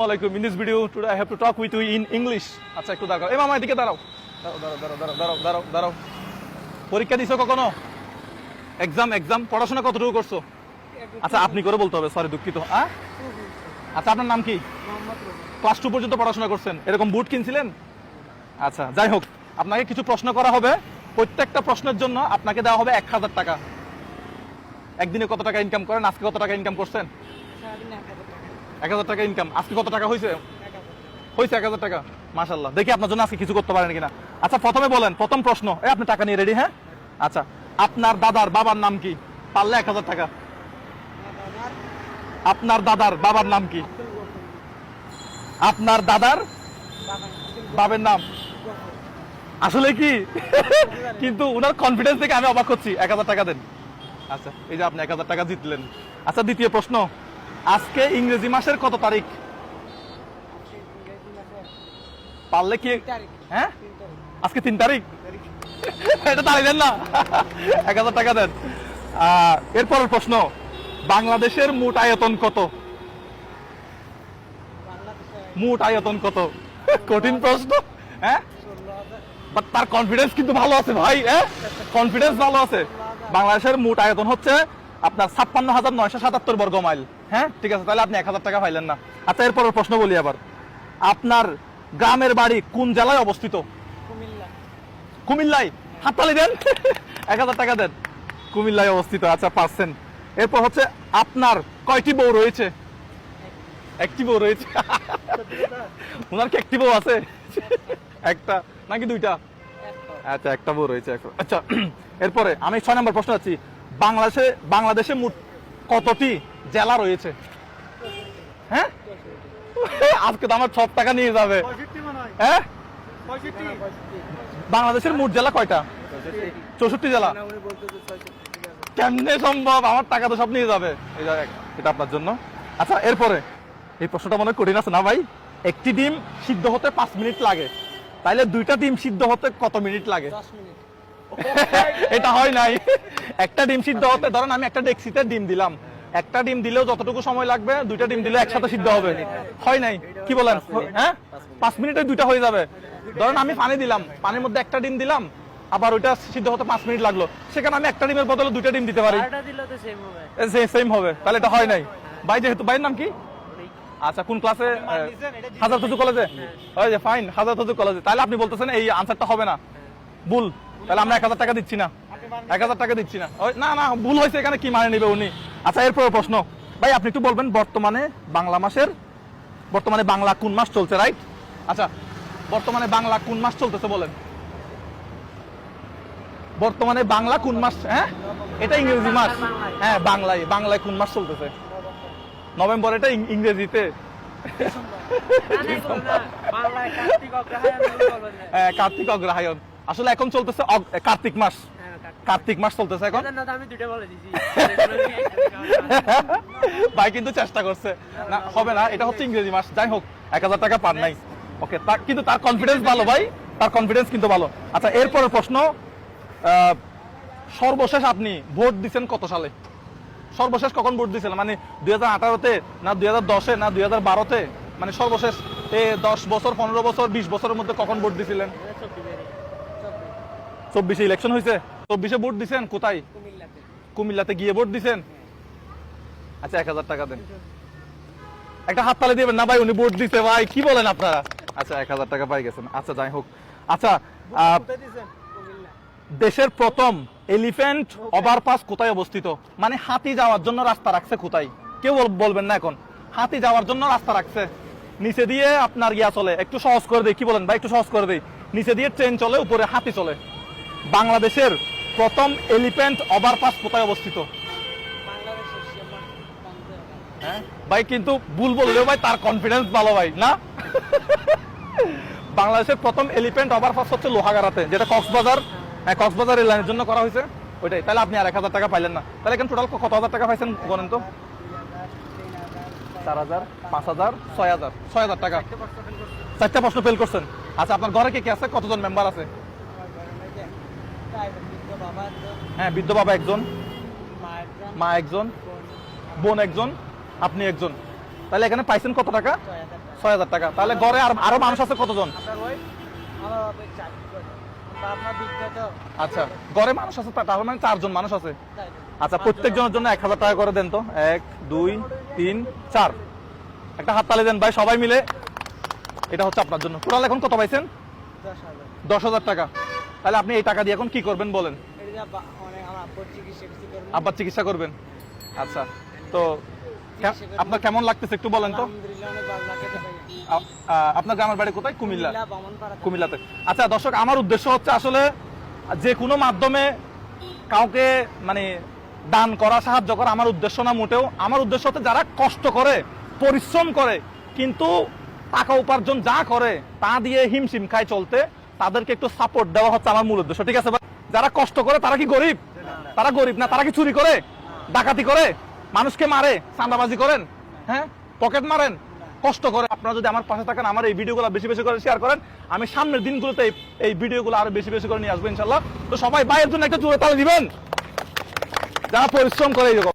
Assalamualaikum. In this video today I have to talk with you in English. আচ্ছা একটু দাঁড়াও। এই মামা এদিকে দাঁড়াও। দাঁড়াও। পরীক্ষা দিছো কখনো? এক্সাম পড়াশোনা কতটুকু করছো? আচ্ছা আপনি করে বলতে হবে, সরি দুঃখিত। আচ্ছা আপনার নাম কি? ক্লাস 2 পর্যন্ত পড়াশোনা করছেন। এরকম বুট কিনছিলেন? আচ্ছা যাই হোক, আপনাকে কিছু প্রশ্ন করা হবে। প্রত্যেকটা প্রশ্নের জন্য আপনাকে দেওয়া হবে 1000 টাকা। একদিনে কত টাকা ইনকাম করেন? আজকে কত টাকা ইনকাম করছেন? 1000 টাকা ইনকাম। আজকে কত টাকা হয়েছে? 1000 টাকা। মাশাআল্লাহ। দেখি আপনার জন্য আজকে কিছু করতে পারেন কিনা। আচ্ছা প্রথমে বলেন, প্রথম প্রশ্ন। আপনি টাকা নিয়ে রেডি? হ্যাঁ আচ্ছা, আপনার দাদার বাবার নাম কি? পারলে 1000 টাকা। আপনার দাদার বাবার নাম কি? আপনার দাদার বাবার নাম আসলে কি? কিন্তু উনার কনফিডেন্স দেখে আমি অবাক হচ্ছি। 1000 টাকা দেন। আচ্ছা এই যে আপনি 1000 টাকা জিতলেন। আচ্ছা দ্বিতীয় প্রশ্ন, আজকে ইংরেজি মাসের কত তারিখ? পারলে কি? হ্যাঁ আজকে 3 তারিখ। এটা তারিখ দেন না। 1000 টাকা দেন। এরপরের প্রশ্ন, বাংলাদেশের মোট আয়তন কত? মোট আয়তন কত? কঠিন প্রশ্ন। হ্যাঁ বাট তার কনফিডেন্স কিন্তু ভালো আছে ভাই। হ্যাঁ কনফিডেন্স ভালো আছে। বাংলাদেশের মোট আয়তন হচ্ছে আপনার 56,977 বর্গ মাইল। হ্যাঁ ঠিক আছে, তাহলে আপনি 1000 টাকা পাইলেন না। আচ্ছা এরপরের প্রশ্ন বলি আবার, আপনার গ্রামের বাড়ি কোন জেলায় অবস্থিত? কুমিল্লায়। হাততালি দেন। 1000 টাকা দেন। কুমিল্লায় অবস্থিত। আচ্ছা পারছেন। এরপর হচ্ছে আপনার কয়টি বউ রয়েছে? একটি বউ রয়েছে। ওনার কি একটি বউ আছে? একটা নাকি দুইটা? আচ্ছা একটা বউ রয়েছে। আচ্ছা এরপরে আমি 6 নম্বর প্রশ্ন আছি, বাংলাদেশে মোট কতটি জেলা রয়েছে? হ্যাঁ আজকে তো আমার সব টাকা নিয়ে যাবে। হ্যাঁ বাংলাদেশের মোট জেলা কয়টা? 64 জেলা। কেমনে সম্ভব? আমার টাকা তো সব নিয়ে যাবে। এটা আপনার জন্য। আচ্ছা এরপরে এই প্রশ্নটা মনে কঠিন আছে না ভাই? একটি ডিম সিদ্ধ হতে 5 মিনিট লাগে, তাইলে 2টা ডিম সিদ্ধ হতে কত মিনিট লাগে? 10 মিনিট। এটা হয় নাই। একটা ডিম সিদ্ধ হতে, ধরেন আমি একটা ডেক্সিতে ডিম দিলাম, একটা ডিম দিলেও যতটুকু সময় লাগবে 2টা ডিম দিলে একসাথে সিদ্ধ হবে। হয় নাই? কি বলেন? হ্যাঁ 5 মিনিটে 2টা হয়ে যাবে। ধরেন আমি পানি দিলাম, পানির মধ্যে একটা ডিম দিলাম, আবার ওইটা সিদ্ধ হতে 5 মিনিট লাগলো, সেখানে আমি একটা ডিমের বদলে 2টা ডিম দিতে পারি। সেম হবে। তাহলে এটা হয় নাই ভাই। যেহেতু ভাইয়ের নাম কি? আচ্ছা কোন ক্লাসে? হাজারতজু কলেজে। ওই যে ফাইন, হাজারতজু কলেজে। তাহলে আপনি বলতেছেন এই আনসারটা হবে না, ভুল। তাহলে আমরা 1000 টাকা দিচ্ছি না। 1000 টাকা দিচ্ছি না। না ভুল হয়েছে, এখানে কি মানে নেবে উনি? আচ্ছা এরপর প্রশ্ন, ভাই আপনি একটু বলবেন বর্তমানে বাংলা কোন মাস চলছে? রাইট। আচ্ছা বর্তমানে বাংলা কোন মাস চলতেছে বলেন? বর্তমানে বাংলা কোন মাস? হ্যাঁ এটা ইংরেজি মাস। হ্যাঁ বাংলায় কোন মাস চলতেছে? নভেম্বর। এটা ইংরেজিতে কার্তিক অগ্রহায়ণ। আসলে এখন চলতেছে কার্তিক মাস। কার্তিক মাস চলতেছে এখন। ভাই কিন্তু চেষ্টা করছে না, হবে না। এটা হচ্ছে ইংরেজি মাস। যাই হোক 1000 টাকা পান নাই। ওকে, কিন্তু তার কনফিডেন্স ভালো ভাই, তার কনফিডেন্স কিন্তু ভালো। আচ্ছা এরপরের প্রশ্ন, সর্বশেষ আপনি ভোট দিচ্ছেন কত সালে? সর্বশেষ কখন ভোট দিয়েছিলেন? মানে 2018-তে না 2010-এ না 2012-তে? মানে সর্বশেষ 10 বছর 15 বছর 20 বছরের মধ্যে কখন ভোট দিয়েছিলেন? 24-এ ইলেকশন হয়েছে। 24-এ ভোট দিয়েছেন কোথায়? কুমিল্লাতে গিয়ে ভোট দিয়েছেন। আচ্ছা 1000 টাকা দেন। একটা হাততালি দিবেন না ভাই, উনি ভোট দিতে ভাই। কি বলেন আপনারা? আচ্ছা 1000 টাকা পাই গেছেন। আচ্ছা যাই হোক। আচ্ছা দেশের প্রথম এলিফ্যান্ট ওভারপাস কোথায় অবস্থিত? মানে হাতি যাওয়ার জন্য রাস্তা রাখছে কোথায়? কেউ বলবেন না এখন। হাতি যাওয়ার জন্য রাস্তা রাখছে, নিচে দিয়ে আপনার গিয়া চলে। একটু সহজ করে দেই। কি বলেন ভাই? একটু সহজ করে দেই। নিচে দিয়ে ট্রেন চলে, উপরে হাতি চলে। বাংলাদেশের প্রথম এলিফ্যান্ট ওভারপাস কোথায় অবস্থিত? হ্যাঁ ভাই কিন্তু ভুল বললেও ভাই তার কনফিডেন্স ভালো ভাই না। বাংলাদেশের প্রথম এলিফ্যান্ট ওভারপাস হচ্ছে লোহাগাড়াতে, যেটা কক্সবাজার রেললাইনের জন্য করা হয়েছে ওইটাই। তাহলে আপনি আর 1000 টাকা পাইলেন না। তাহলে এখন টোটাল কত হাজার টাকা পাইছেন বলেন তো? 4000, 5000, 6000 টাকা। 4টা প্রশ্ন ফেল করছেন। আচ্ছা আপনার ঘরে কে কে আছে? কতজন মেম্বার আছে? হ্যাঁ বৃদ্ধ বাবা একজন, মা একজন, বোন একজন, আপনি একজন। তাহলে এখানে পাইছেন কত টাকা? 6,000 টাকা। তাহলে ঘরে আরো মানুষ আছে কতজন? আচ্ছা, ঘরে মানুষ আছে তার মানে 4 জন মানুষ আছে। আচ্ছা, প্রত্যেকজনের জন্য 1000 টাকা করে দেন তো। 1 2 3 4, একটা হাততালি দেন ভাই সবাই মিলে। এটা হচ্ছে আপনার জন্য। টোটাল এখন কত পাইছেন? 10,000 টাকা। তাহলে আপনি এই টাকা দিয়ে এখন কি করবেন বলেন? আব্বার চিকিৎসা করবেন। আচ্ছা, তো আপনার কেমন লাগতেছে একটু বলেন তো। আপনার গ্রামের বাড়ি কোথায়? কুমিল্লা। কুমিল্লাতে। আচ্ছা দর্শক, আমার উদ্দেশ্য হচ্ছে আসলে যে কোনো মাধ্যমে কাউকে মানে দান করা, সাহায্য করা আমার উদ্দেশ্য না মোটেও। আমার উদ্দেশ্য হচ্ছে যারা কষ্ট করে, পরিশ্রম করে, কিন্তু টাকা উপার্জন যা করে তা দিয়ে হিমশিম খায় চলতে, তাদেরকে একটু সাপোর্ট দেওয়া হচ্ছে আমার মূল উদ্দেশ্য। ঠিক আছে? যারা কষ্ট করে তারা কি গরিব? তারা গরিব না। তারা কি চুরি করে, ডাকাতি করে, মানুষকে মারে, চাঁদাবাজি করেন, হ্যাঁ, পকেট মারেন? কষ্ট করে। আপনারা যদি আমার পাশে থাকেন, আমার এই ভিডিওগুলো বেশি বেশি করে শেয়ার করেন, আমি সামনের দিনগুলোতে এই ভিডিওগুলো আরো বেশি বেশি করে নিয়ে আসবো ইনশাল্লাহ। তো সবাই ভাইয়ের জন্য একটা জোরে তালি দিবেন যারা পরিশ্রম করে এরকম।